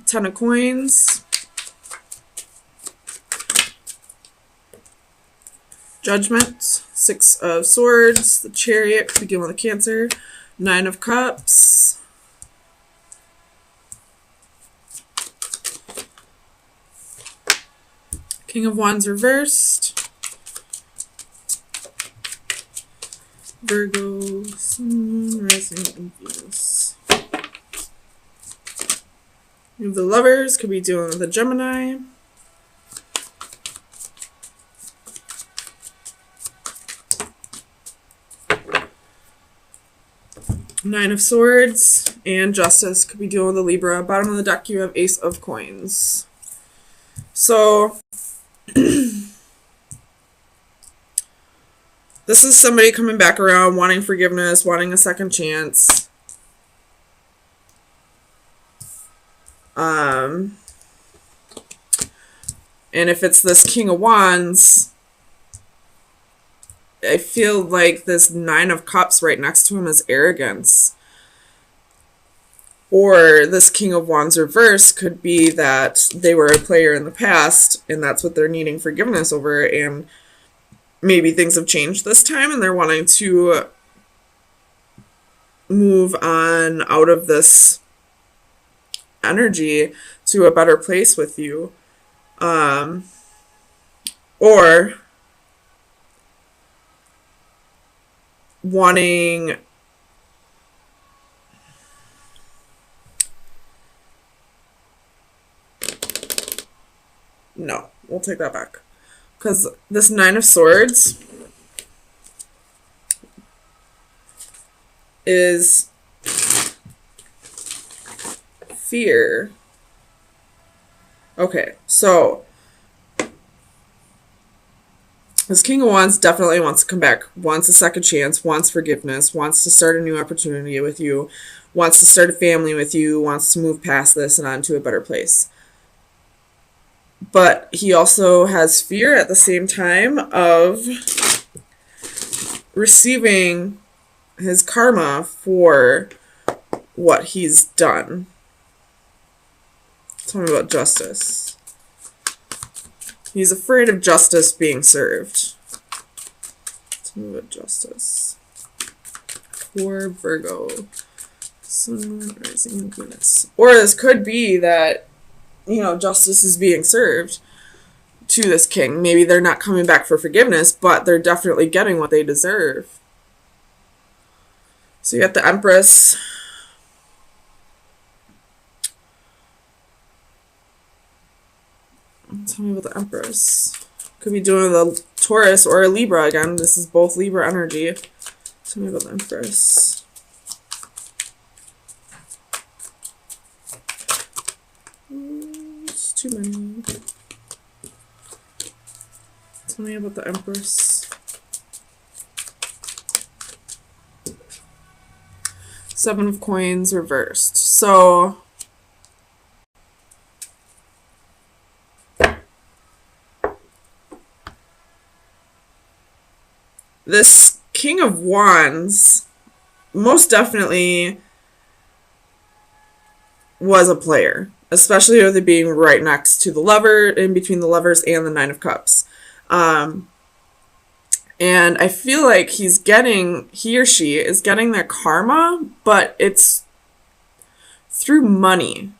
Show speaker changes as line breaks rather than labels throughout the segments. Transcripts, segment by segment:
Ten of Coins. Judgment. Six of Swords. The Chariot could be dealing with a Cancer. Nine of Cups. King of Wands reversed. Virgo, Sun, Rising, and Venus. The Lovers could be dealing with a Gemini. Nine of Swords and Justice could be dealing with a Libra. Bottom of the deck, you have Ace of Coins. So this is somebody coming back around, wanting forgiveness, wanting a second chance. And if it's this King of Wands, I feel like this Nine of Cups right next to him is arrogance. Or this King of Wands reverse could be that they were a player in the past and that's what they're needing forgiveness over, and maybe things have changed this time and they're wanting to move on out of this energy to a better place with you. Or wanting no, we'll take that back, because this Nine of Swords is fear. Okay, so this King of Wands definitely wants to come back, wants a second chance, wants forgiveness, wants to start a new opportunity with you, wants to start a family with you, wants to move past this and on to a better place. But he also has fear at the same time of receiving his karma for what he's done. Tell me about Justice. He's afraid of justice being served. Tell me about Justice. For Virgo. Sun, Rising, and Venus. Or this could be that, you know, justice is being served to this king. Maybe they're not coming back for forgiveness, but they're definitely getting what they deserve. So you got the Empress. Tell me about the Empress. Could be doing the Taurus or a Libra again. This is both Libra energy. Tell me about the Empress. It's too many. Tell me about the Empress. Seven of Coins reversed. So this King of Wands most definitely was a player, especially with it being right next to the Lover, in between the Lovers and the Nine of Cups. And I feel like he or she is getting their karma, but it's through money.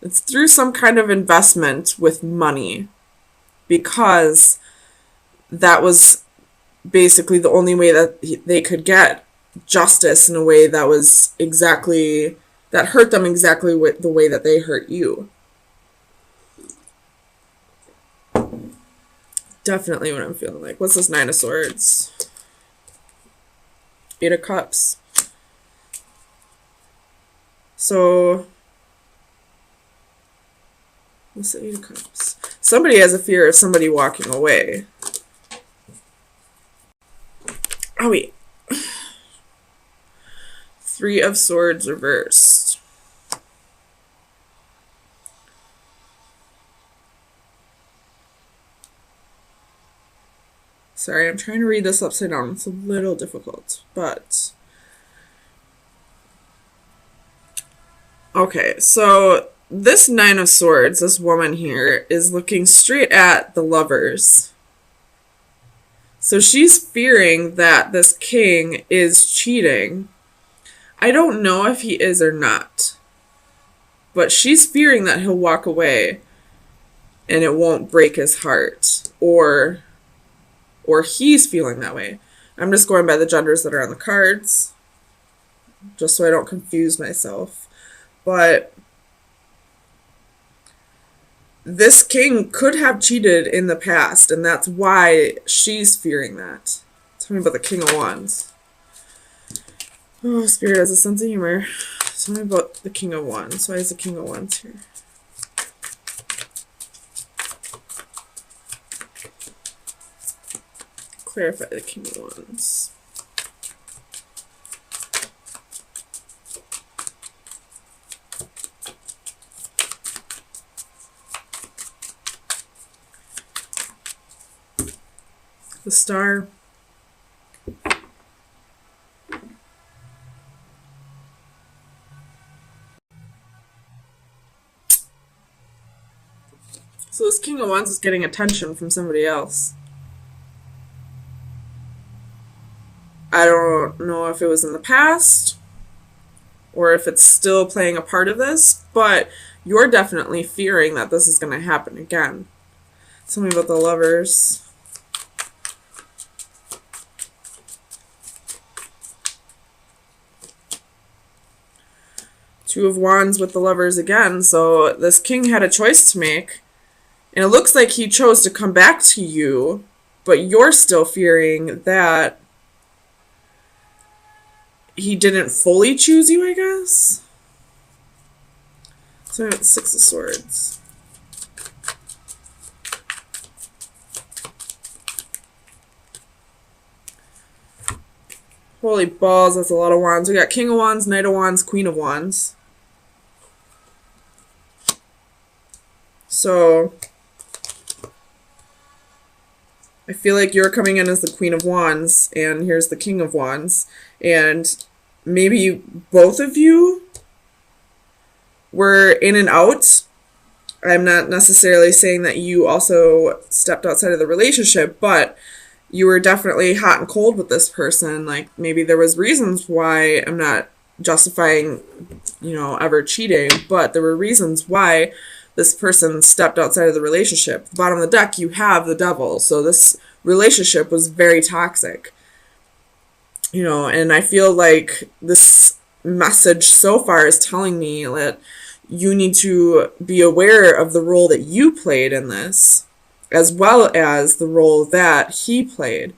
It's through some kind of investment with money, because that was basically the only way that they could get justice in a way that was exactly, that hurt them exactly the way that they hurt you. Definitely what I'm feeling like. What's this Nine of Swords? Eight of Cups. So what's the Eight of Cups? Somebody has a fear of somebody walking away. Oh, wait. Three of Swords reversed. Sorry, I'm trying to read this upside down. It's a little difficult, but Okay, so this Nine of Swords, this woman here, is looking straight at the Lovers. So she's fearing that this king is cheating. I don't know if he is or not, but she's fearing that he'll walk away and it won't break his heart, or he's feeling that way. I'm just going by the genders that are on the cards, just so I don't confuse myself. But this king could have cheated in the past, and that's why she's fearing that. Tell me about the King of Wands. Oh, Spirit has a sense of humor. Tell me about the King of Wands. Why is the King of Wands here? Clarify the King of Wands. The Star. So this King of Wands is getting attention from somebody else. I don't know if it was in the past or if it's still playing a part of this, but you're definitely fearing that this is going to happen again. Tell me about the Lovers. Two of Wands with the Lovers again. So this king had a choice to make. And it looks like he chose to come back to you, but you're still fearing that he didn't fully choose you, I guess. So I have the Six of Swords. Holy balls, that's a lot of wands. We got King of Wands, Knight of Wands, Queen of Wands. So I feel like you're coming in as the Queen of Wands, and here's the King of Wands. And maybe both of you were in and out. I'm not necessarily saying that you also stepped outside of the relationship, but you were definitely hot and cold with this person. Like, maybe there was reasons why. I'm not justifying, ever cheating, but there were reasons why this person stepped outside of the relationship. At the bottom of the deck, you have the Devil. So this relationship was very toxic. And I feel like this message so far is telling me that you need to be aware of the role that you played in this, as well as the role that he played.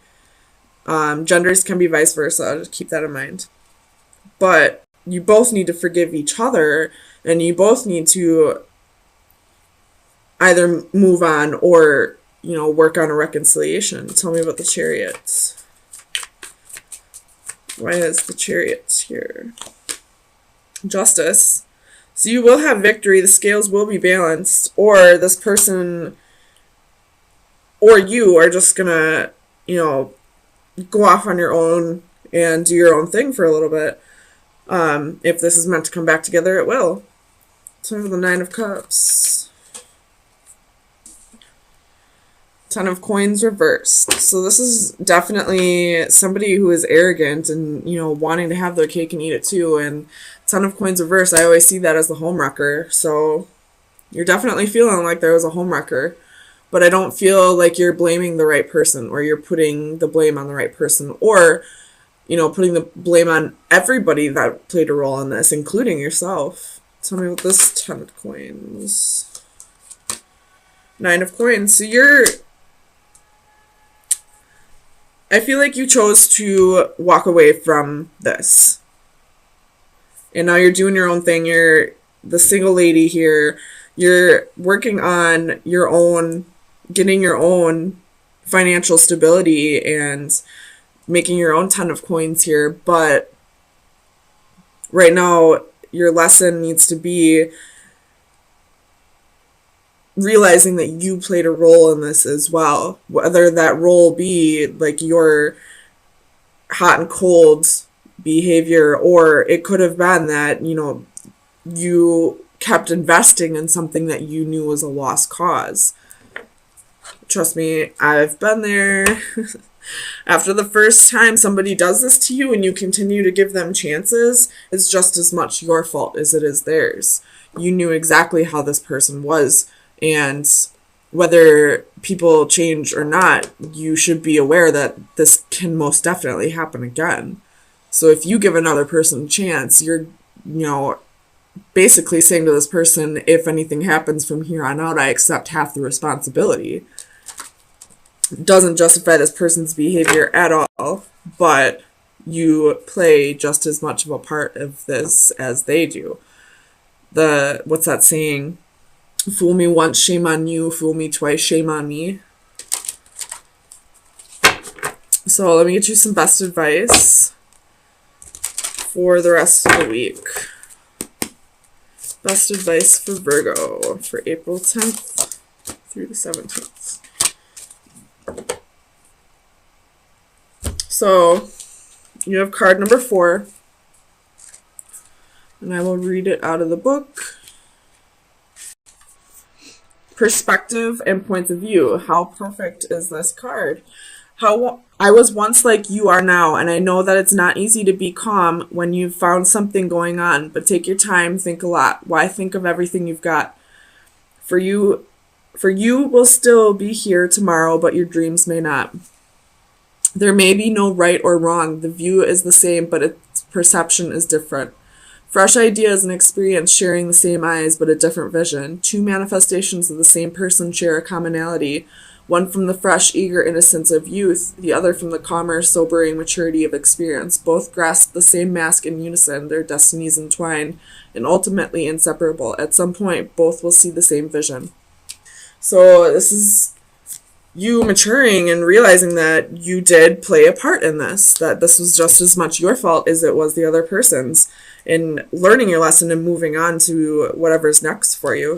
Genders can be vice versa. Just keep that in mind. But you both need to forgive each other, and you both need to either move on or, work on a reconciliation. Tell me about the Chariot. Why is the Chariot here? Justice. So you will have victory. The scales will be balanced. Or this person or you are just going to, go off on your own and do your own thing for a little bit. If this is meant to come back together, it will. So the Nine of Cups. Ten of Coins reversed. So this is definitely somebody who is arrogant and, wanting to have their cake and eat it too. And Ten of Coins reversed, I always see that as the homewrecker. So you're definitely feeling like there was a homewrecker. But I don't feel like you're blaming the right person, or you're putting the blame on the right person, or, putting the blame on everybody that played a role in this, including yourself. Tell me what this Ten of Coins. Nine of Coins. So I feel like you chose to walk away from this. And now you're doing your own thing. You're the single lady here. You're working on your own, getting your own financial stability and making your own Ten of Coins here. But right now, your lesson needs to be realizing that you played a role in this as well, whether that role be like your hot and cold behavior, or it could have been that, you kept investing in something that you knew was a lost cause. Trust me, I've been there. After the first time somebody does this to you and you continue to give them chances, it's just as much your fault as it is theirs. You knew exactly how this person was, and whether people change or not, you should be aware that this can most definitely happen again. So if you give another person a chance, you're, basically saying to this person, if anything happens from here on out, I accept half the responsibility. Doesn't justify this person's behavior at all, but you play just as much of a part of this as they do. What's that saying? Fool me once, shame on you. Fool me twice, shame on me. So let me get you some best advice for the rest of the week. Best advice for Virgo for April 10th through the 17th. So you have card number 4, and I will read it out of the book. Perspective and points of view. How perfect is this card? How I was once like you are now, and I know that it's not easy to be calm when you've found something going on, but take your time, think a lot. Why think of everything you've got? For you will still be here tomorrow, but your dreams may not. There may be no right or wrong. The view is the same, but its perception is different. Fresh ideas and experience sharing the same eyes, but a different vision. 2 manifestations of the same person share a commonality. One from the fresh, eager innocence of youth, the other from the calmer, sobering maturity of experience. Both grasp the same mask in unison, their destinies entwined, and ultimately inseparable. At some point, both will see the same vision. So this is you maturing and realizing that you did play a part in this, that this was just as much your fault as it was the other person's, and learning your lesson and moving on to whatever's next for you.